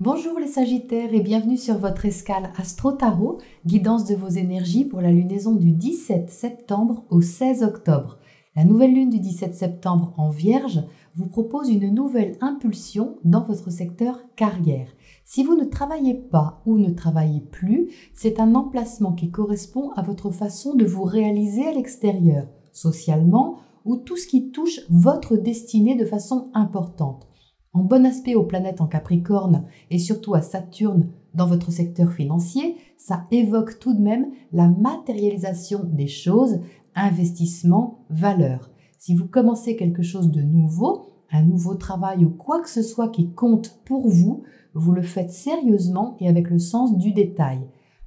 Bonjour les Sagittaires et bienvenue sur votre escale Astro Tarot, guidance de vos énergies pour la lunaison du 17 septembre au 16 octobre. La nouvelle lune du 17 septembre en Vierge vous propose une nouvelle impulsion dans votre secteur carrière. Si vous ne travaillez pas ou ne travaillez plus, c'est un emplacement qui correspond à votre façon de vous réaliser à l'extérieur, socialement ou tout ce qui touche votre destinée de façon importante. En bon aspect aux planètes en Capricorne et surtout à Saturne dans votre secteur financier, ça évoque tout de même la matérialisation des choses, investissement, valeur. Si vous commencez quelque chose de nouveau, un nouveau travail ou quoi que ce soit qui compte pour vous, vous le faites sérieusement et avec le sens du détail.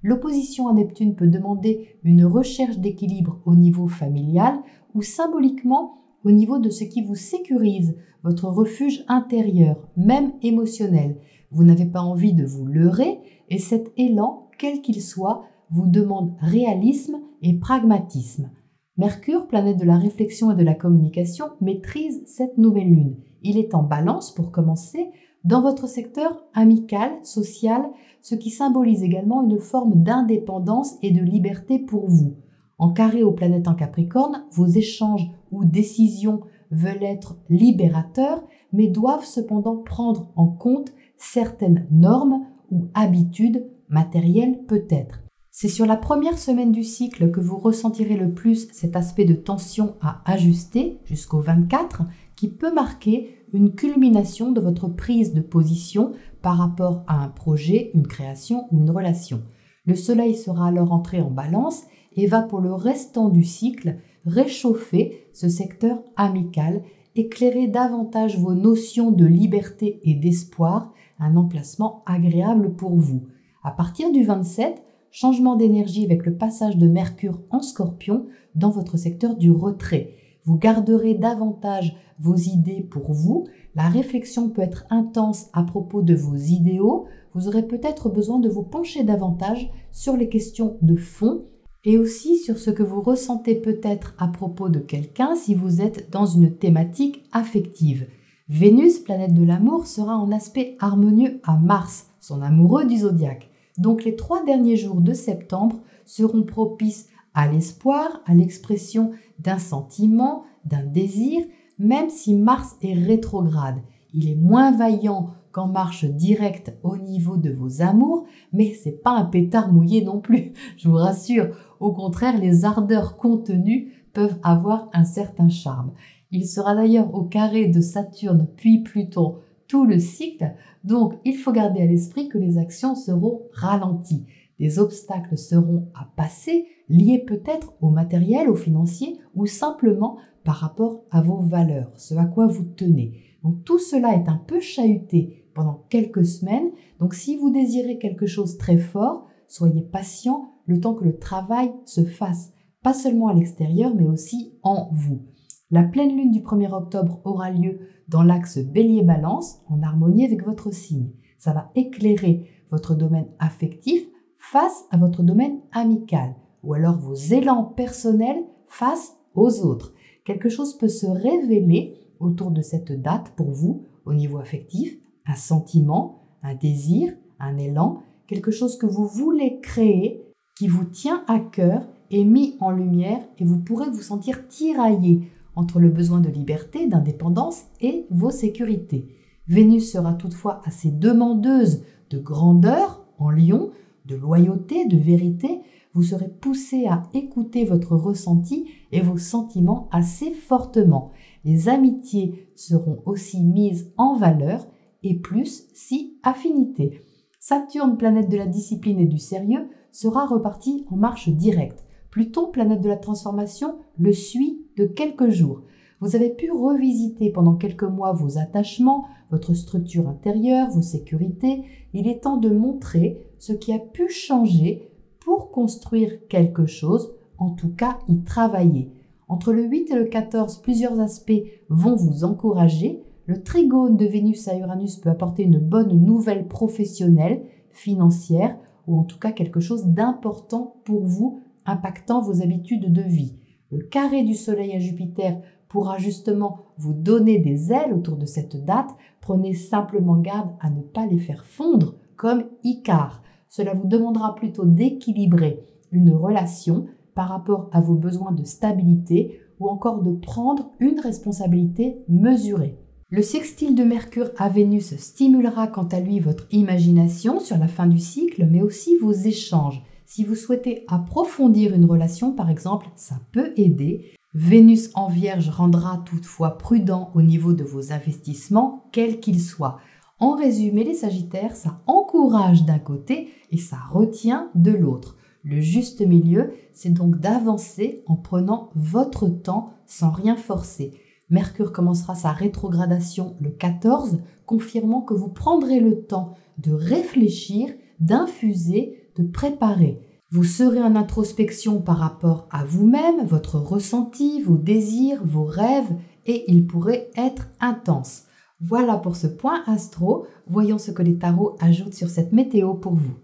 L'opposition à Neptune peut demander une recherche d'équilibre au niveau familial ou symboliquement au niveau de ce qui vous sécurise, votre refuge intérieur, même émotionnel. Vous n'avez pas envie de vous leurrer et cet élan, quel qu'il soit, vous demande réalisme et pragmatisme. Mercure, planète de la réflexion et de la communication, maîtrise cette nouvelle lune. Il est en balance pour commencer dans votre secteur amical, social, ce qui symbolise également une forme d'indépendance et de liberté pour vous. En carré aux planètes en Capricorne, vos échanges ou décisions veulent être libérateurs, mais doivent cependant prendre en compte certaines normes ou habitudes matérielles peut-être. C'est sur la première semaine du cycle que vous ressentirez le plus cet aspect de tension à ajuster jusqu'au 24 qui peut marquer une culmination de votre prise de position par rapport à un projet, une création ou une relation. Le soleil sera alors entré en balance et va pour le restant du cycle réchauffer ce secteur amical, éclairer davantage vos notions de liberté et d'espoir, un emplacement agréable pour vous. À partir du 27, changement d'énergie avec le passage de Mercure en Scorpion dans votre secteur du retrait. Vous garderez davantage vos idées pour vous, la réflexion peut être intense à propos de vos idéaux, vous aurez peut-être besoin de vous pencher davantage sur les questions de fond et aussi sur ce que vous ressentez peut-être à propos de quelqu'un si vous êtes dans une thématique affective. Vénus, planète de l'amour, sera en aspect harmonieux à Mars, son amoureux du zodiaque. Donc les 3 derniers jours de septembre seront propices à l'espoir, à l'expression d'un sentiment, d'un désir, même si Mars est rétrograde. Il est moins vaillant qu'en marche directe au niveau de vos amours, mais c'est pas un pétard mouillé non plus, je vous rassure. Au contraire, les ardeurs contenues peuvent avoir un certain charme. Il sera d'ailleurs au carré de Saturne puis Pluton tout le cycle, donc il faut garder à l'esprit que les actions seront ralenties. Des obstacles seront à passer, liés peut-être au matériel, au financier ou simplement par rapport à vos valeurs, ce à quoi vous tenez. Donc tout cela est un peu chahuté pendant quelques semaines, donc si vous désirez quelque chose très fort, soyez patient le temps que le travail se fasse, pas seulement à l'extérieur mais aussi en vous. La pleine lune du 1er octobre aura lieu dans l'axe Bélier-Balance, en harmonie avec votre signe. Ça va éclairer votre domaine affectif face à votre domaine amical, ou alors vos élans personnels face aux autres. Quelque chose peut se révéler autour de cette date pour vous, au niveau affectif, un sentiment, un désir, un élan, quelque chose que vous voulez créer, qui vous tient à cœur, est mis en lumière et vous pourrez vous sentir tiraillé entre le besoin de liberté, d'indépendance et vos sécurités. Vénus sera toutefois assez demandeuse de grandeur en Lion, de loyauté, de vérité. Vous serez poussé à écouter votre ressenti et vos sentiments assez fortement. Les amitiés seront aussi mises en valeur et plus si affinité. Saturne, planète de la discipline et du sérieux, sera reparti en marche directe. Pluton, planète de la transformation, le suit de quelques jours. Vous avez pu revisiter pendant quelques mois vos attachements, votre structure intérieure, vos sécurités. Il est temps de montrer ce qui a pu changer pour construire quelque chose, en tout cas y travailler. Entre le 8 et le 14, plusieurs aspects vont vous encourager. Le trigone de Vénus à Uranus peut apporter une bonne nouvelle professionnelle, financière, ou en tout cas quelque chose d'important pour vous, impactant vos habitudes de vie. Le carré du Soleil à Jupiter pourra justement vous donner des ailes autour de cette date. Prenez simplement garde à ne pas les faire fondre comme Icare. Cela vous demandera plutôt d'équilibrer une relation par rapport à vos besoins de stabilité ou encore de prendre une responsabilité mesurée. Le sextile de Mercure à Vénus stimulera quant à lui votre imagination sur la fin du cycle, mais aussi vos échanges. Si vous souhaitez approfondir une relation, par exemple, ça peut aider. Vénus en Vierge rendra toutefois prudent au niveau de vos investissements, quels qu'ils soient. En résumé, les Sagittaires, ça encourage d'un côté et ça retient de l'autre. Le juste milieu, c'est donc d'avancer en prenant votre temps sans rien forcer. Mercure commencera sa rétrogradation le 14, confirmant que vous prendrez le temps de réfléchir, d'infuser, de préparer. Vous serez en introspection par rapport à vous-même, votre ressenti, vos désirs, vos rêves, et il pourrait être intense. Voilà pour ce point astro. Voyons ce que les tarots ajoutent sur cette météo pour vous.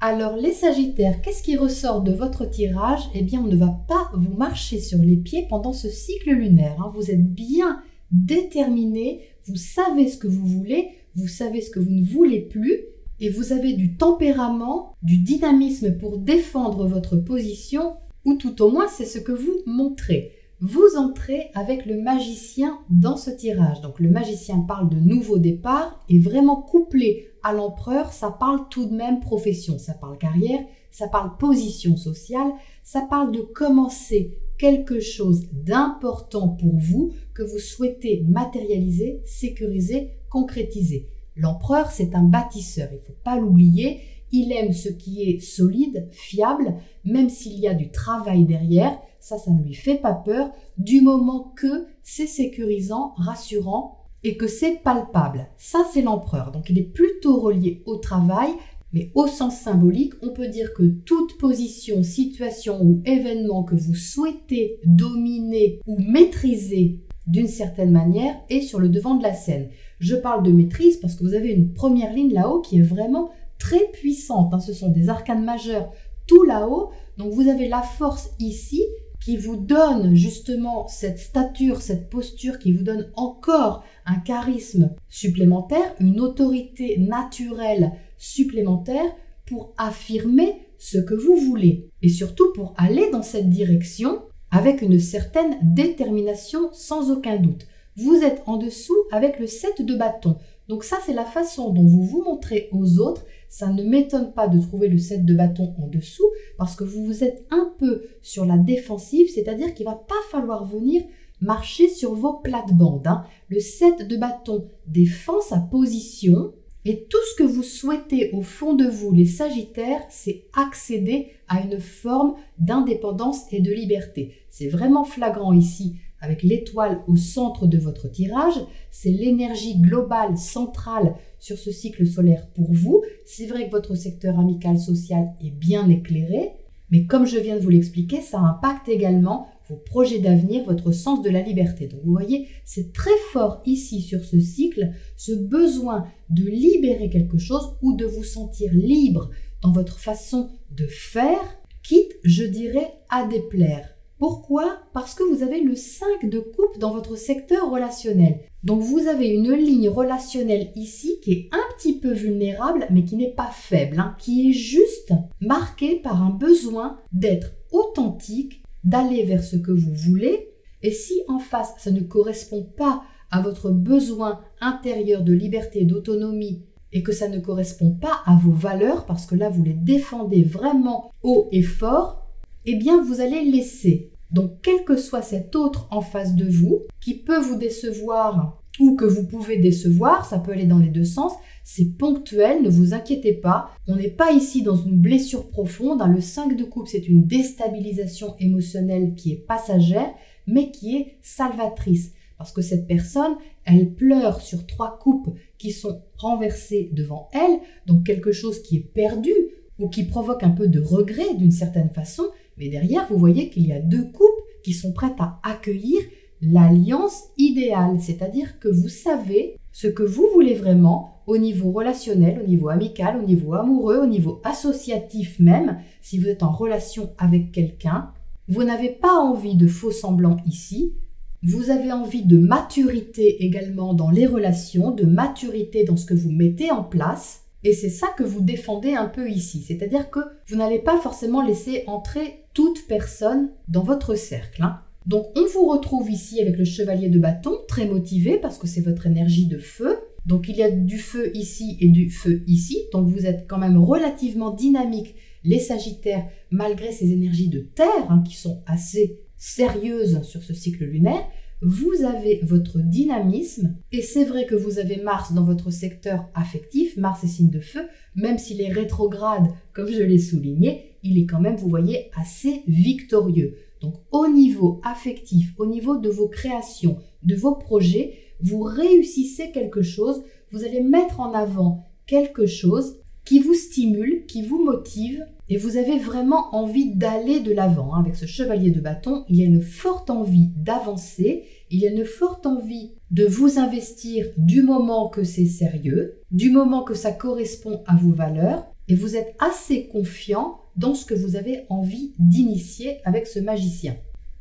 Alors les Sagittaires, qu'est-ce qui ressort de votre tirage? Eh bien, on ne va pas vous marcher sur les pieds pendant ce cycle lunaire. Vous êtes bien déterminé, vous savez ce que vous voulez, vous savez ce que vous ne voulez plus et vous avez du tempérament, du dynamisme pour défendre votre position ou tout au moins c'est ce que vous montrez. Vous entrez avec le magicien dans ce tirage. Donc le magicien parle de nouveau départ et vraiment couplé à l'empereur, ça parle tout de même profession, ça parle carrière, ça parle position sociale, ça parle de commencer quelque chose d'important pour vous que vous souhaitez matérialiser, sécuriser, concrétiser. L'empereur, c'est un bâtisseur, il ne faut pas l'oublier, il aime ce qui est solide, fiable, même s'il y a du travail derrière, ça ne lui fait pas peur, du moment que c'est sécurisant, rassurant et que c'est palpable. Ça, c'est l'empereur. Donc, il est plutôt relié au travail, mais au sens symbolique, on peut dire que toute position, situation ou événement que vous souhaitez dominer ou maîtriser d'une certaine manière est sur le devant de la scène. Je parle de maîtrise parce que vous avez une première ligne là-haut qui est vraiment très puissante. Ce sont des arcanes majeures tout là-haut. Donc, vous avez la force ici qui vous donne justement cette stature, cette posture, qui vous donne encore un charisme supplémentaire, une autorité naturelle supplémentaire pour affirmer ce que vous voulez et surtout pour aller dans cette direction avec une certaine détermination sans aucun doute. Vous êtes en dessous avec le 7 de bâton. Donc ça, c'est la façon dont vous vous montrez aux autres. Ça ne m'étonne pas de trouver le 7 de bâton en dessous parce que vous êtes un peu sur la défensive, c'est-à-dire qu'il ne va pas falloir venir marcher sur vos plates-bandes. Le 7 de bâton défend sa position et tout ce que vous souhaitez au fond de vous, les Sagittaires, c'est accéder à une forme d'indépendance et de liberté. C'est vraiment flagrant ici avec l'étoile au centre de votre tirage, c'est l'énergie globale centrale sur ce cycle solaire pour vous. C'est vrai que votre secteur amical social est bien éclairé, mais comme je viens de vous l'expliquer, ça impacte également vos projets d'avenir, votre sens de la liberté. Donc vous voyez, c'est très fort ici sur ce cycle, ce besoin de libérer quelque chose ou de vous sentir libre dans votre façon de faire, quitte, je dirais, à déplaire. Pourquoi? Parce que vous avez le 5 de coupe dans votre secteur relationnel. Donc vous avez une ligne relationnelle ici qui est un petit peu vulnérable, mais qui n'est pas faible, qui est juste marquée par un besoin d'être authentique, d'aller vers ce que vous voulez. Et si en face, ça ne correspond pas à votre besoin intérieur de liberté, d'autonomie, et que ça ne correspond pas à vos valeurs, parce que là, vous les défendez vraiment haut et fort, eh bien, vous allez laisser. Donc, quel que soit cet autre en face de vous, qui peut vous décevoir ou que vous pouvez décevoir, ça peut aller dans les deux sens, c'est ponctuel, ne vous inquiétez pas. On n'est pas ici dans une blessure profonde. Le 5 de coupe, c'est une déstabilisation émotionnelle qui est passagère, mais qui est salvatrice. Parce que cette personne, elle pleure sur 3 coupes qui sont renversées devant elle, donc quelque chose qui est perdu ou qui provoque un peu de regret d'une certaine façon, mais derrière, vous voyez qu'il y a 2 coupes qui sont prêtes à accueillir l'alliance idéale, c'est-à-dire que vous savez ce que vous voulez vraiment au niveau relationnel, au niveau amical, au niveau amoureux, au niveau associatif même, si vous êtes en relation avec quelqu'un. Vous n'avez pas envie de faux semblants ici, Vous avez envie de maturité également dans les relations, de maturité dans ce que vous mettez en place. Et c'est ça que vous défendez un peu ici. C'est-à-dire que vous n'allez pas forcément laisser entrer toute personne dans votre cercle. Donc on vous retrouve ici avec le chevalier de bâton, très motivé parce que c'est votre énergie de feu. Donc il y a du feu ici et du feu ici. Donc vous êtes quand même relativement dynamique, les Sagittaires, malgré ces énergies de terre qui sont assez sérieuses sur ce cycle lunaire. Vous avez votre dynamisme et c'est vrai que vous avez Mars dans votre secteur affectif. Mars est signe de feu, même s'il est rétrograde, comme je l'ai souligné, il est quand même, vous voyez, assez victorieux. Donc au niveau affectif, au niveau de vos créations, de vos projets, vous réussissez quelque chose, vous allez mettre en avant quelque chose qui vous stimule, qui vous motive et vous avez vraiment envie d'aller de l'avant. Avec ce chevalier de bâton, il y a une forte envie d'avancer, il y a une forte envie de vous investir du moment que c'est sérieux, du moment que ça correspond à vos valeurs et vous êtes assez confiant dans ce que vous avez envie d'initier avec ce magicien.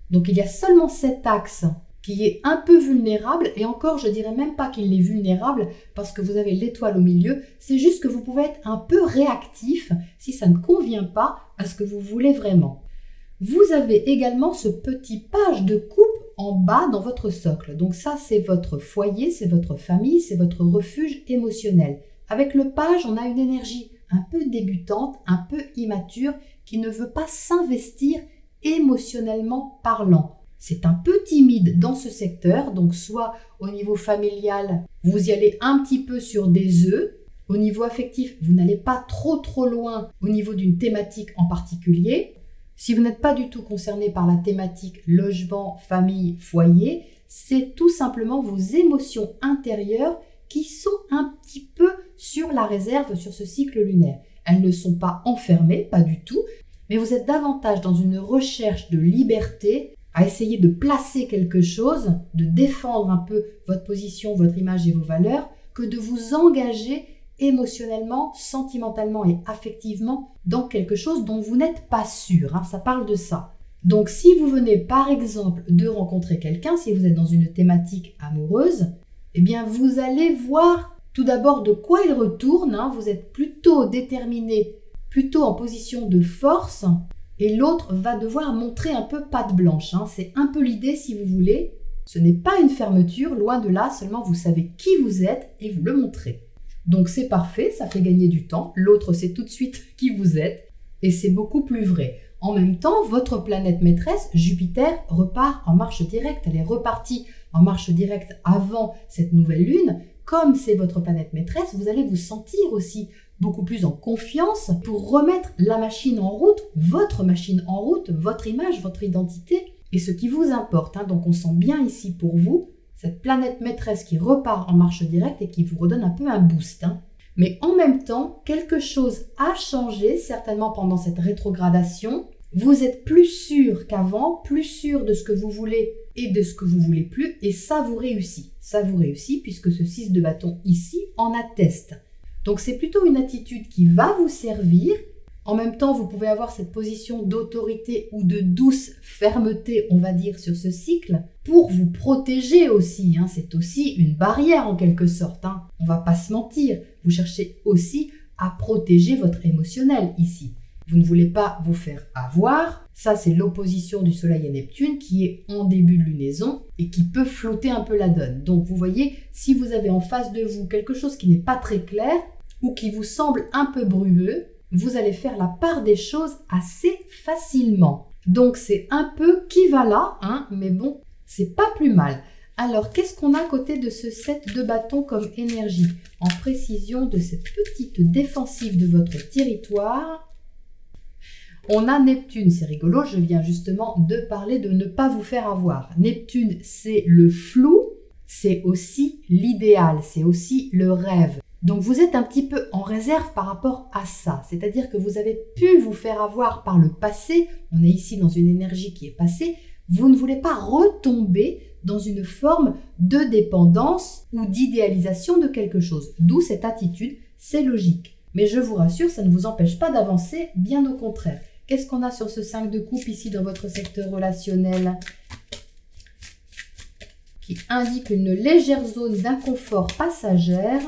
Donc il y a seulement cet axe qui est un peu vulnérable, et encore je dirais même pas qu'il est vulnérable parce que vous avez l'étoile au milieu, c'est juste que vous pouvez être un peu réactif si ça ne convient pas à ce que vous voulez vraiment. Vous avez également ce petit page de coupe en bas dans votre socle, donc ça c'est votre foyer, c'est votre famille, c'est votre refuge émotionnel. Avec le page, on a une énergie un peu débutante, un peu immature, qui ne veut pas s'investir émotionnellement parlant. C'est un peu timide dans ce secteur, donc soit au niveau familial, vous y allez un petit peu sur des œufs. Au niveau affectif, vous n'allez pas trop loin au niveau d'une thématique en particulier. Si vous n'êtes pas du tout concerné par la thématique logement, famille, foyer, c'est tout simplement vos émotions intérieures qui sont un petit peu sur la réserve sur ce cycle lunaire. Elles ne sont pas enfermées, pas du tout, mais vous êtes davantage dans une recherche de liberté, à essayer de placer quelque chose, de défendre un peu votre position, votre image et vos valeurs, que de vous engager émotionnellement, sentimentalement et affectivement dans quelque chose dont vous n'êtes pas sûr. Ça parle de ça. Donc si vous venez par exemple de rencontrer quelqu'un, si vous êtes dans une thématique amoureuse, eh bien vous allez voir tout d'abord de quoi il retourne. Vous êtes plutôt déterminé, plutôt en position de force. Et l'autre va devoir montrer un peu patte blanche. C'est un peu l'idée si vous voulez. Ce n'est pas une fermeture, loin de là, seulement vous savez qui vous êtes et vous le montrez. Donc c'est parfait, ça fait gagner du temps. L'autre sait tout de suite qui vous êtes et c'est beaucoup plus vrai. En même temps, votre planète maîtresse, Jupiter, repart en marche directe. Elle est repartie en marche directe avant cette nouvelle lune. Comme c'est votre planète maîtresse, vous allez vous sentir aussi beaucoup plus en confiance pour remettre la machine en route, votre image, votre identité et ce qui vous importe. Donc on sent bien ici pour vous cette planète maîtresse qui repart en marche directe et qui vous redonne un peu un boost. Mais en même temps, quelque chose a changé certainement pendant cette rétrogradation. Vous êtes plus sûr qu'avant, plus sûr de ce que vous voulez et de ce que vous voulez plus et ça vous réussit. Ça vous réussit puisque ce 6 de bâton ici en atteste. Donc c'est plutôt une attitude qui va vous servir. En même temps, vous pouvez avoir cette position d'autorité ou de douce fermeté, on va dire, sur ce cycle, pour vous protéger aussi. C'est aussi une barrière en quelque sorte. On ne va pas se mentir. Vous cherchez aussi à protéger votre émotionnel ici. Vous ne voulez pas vous faire avoir. Ça, c'est l'opposition du Soleil à Neptune qui est en début de lunaison et qui peut flouter un peu la donne. Donc, vous voyez, si vous avez en face de vous quelque chose qui n'est pas très clair ou qui vous semble un peu brumeux, vous allez faire la part des choses assez facilement. Donc, c'est un peu qui va là, mais bon, c'est pas plus mal. Alors, qu'est-ce qu'on a à côté de ce 7 de bâton comme énergie? En précision de cette petite défensive de votre territoire, on a Neptune, c'est rigolo, je viens justement de parler de ne pas vous faire avoir. Neptune, c'est le flou, c'est aussi l'idéal, c'est aussi le rêve. Donc vous êtes un petit peu en réserve par rapport à ça, c'est-à-dire que vous avez pu vous faire avoir par le passé, on est ici dans une énergie qui est passée, vous ne voulez pas retomber dans une forme de dépendance ou d'idéalisation de quelque chose. D'où cette attitude, c'est logique. Mais je vous rassure, ça ne vous empêche pas d'avancer, bien au contraire. Qu'est-ce qu'on a sur ce 5 de coupe ici dans votre secteur relationnel? qui indique une légère zone d'inconfort passagère.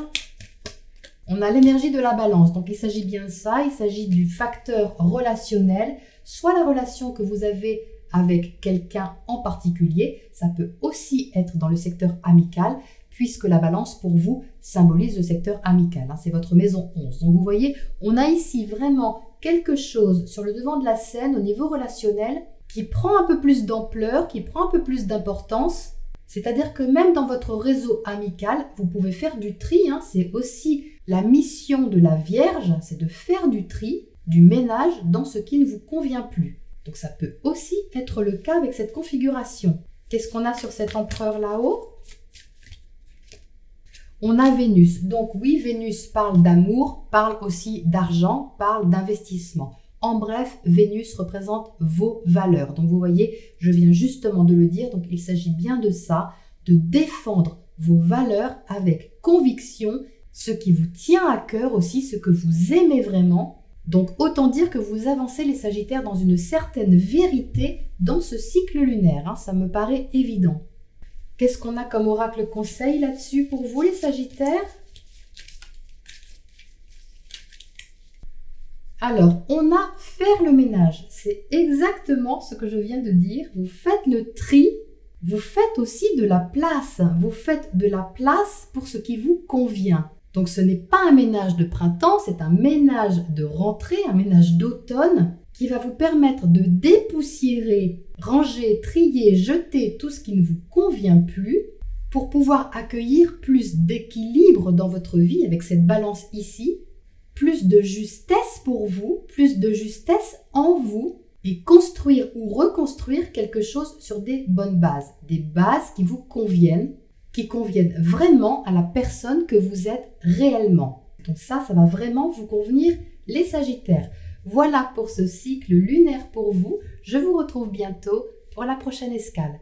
On a l'énergie de la balance, donc il s'agit bien de ça, il s'agit du facteur relationnel, soit la relation que vous avez avec quelqu'un en particulier, ça peut aussi être dans le secteur amical, puisque la balance pour vous symbolise le secteur amical, hein, c'est votre maison 11. Donc vous voyez, on a ici vraiment quelque chose sur le devant de la scène au niveau relationnel qui prend un peu plus d'ampleur, qui prend un peu plus d'importance. C'est-à-dire que même dans votre réseau amical, vous pouvez faire du tri. Hein. C'est aussi la mission de la Vierge, c'est de faire du tri, du ménage dans ce qui ne vous convient plus. Donc ça peut aussi être le cas avec cette configuration. Qu'est-ce qu'on a sur cet empereur là-haut? On a Vénus. Donc oui, Vénus parle d'amour, parle aussi d'argent, parle d'investissement. En bref, Vénus représente vos valeurs. Donc vous voyez, je viens justement de le dire, donc il s'agit bien de ça, de défendre vos valeurs avec conviction, ce qui vous tient à cœur aussi, ce que vous aimez vraiment. Donc autant dire que vous avancez les Sagittaires dans une certaine vérité dans ce cycle lunaire, hein, ça me paraît évident. Qu'est-ce qu'on a comme oracle conseil là-dessus pour vous les Sagittaires? Alors, on a faire le ménage. C'est exactement ce que je viens de dire. Vous faites le tri, vous faites aussi de la place. Vous faites de la place pour ce qui vous convient. Donc, ce n'est pas un ménage de printemps, c'est un ménage de rentrée, un ménage d'automne qui va vous permettre de dépoussiérer, ranger, trier, jeter tout ce qui ne vous convient plus pour pouvoir accueillir plus d'équilibre dans votre vie avec cette balance ici. Plus de justesse pour vous, plus de justesse en vous et construire ou reconstruire quelque chose sur des bonnes bases. Des bases qui vous conviennent, qui conviennent vraiment à la personne que vous êtes réellement. Donc ça va vraiment vous convenir les Sagittaires. Voilà pour ce cycle lunaire pour vous. Je vous retrouve bientôt pour la prochaine escale.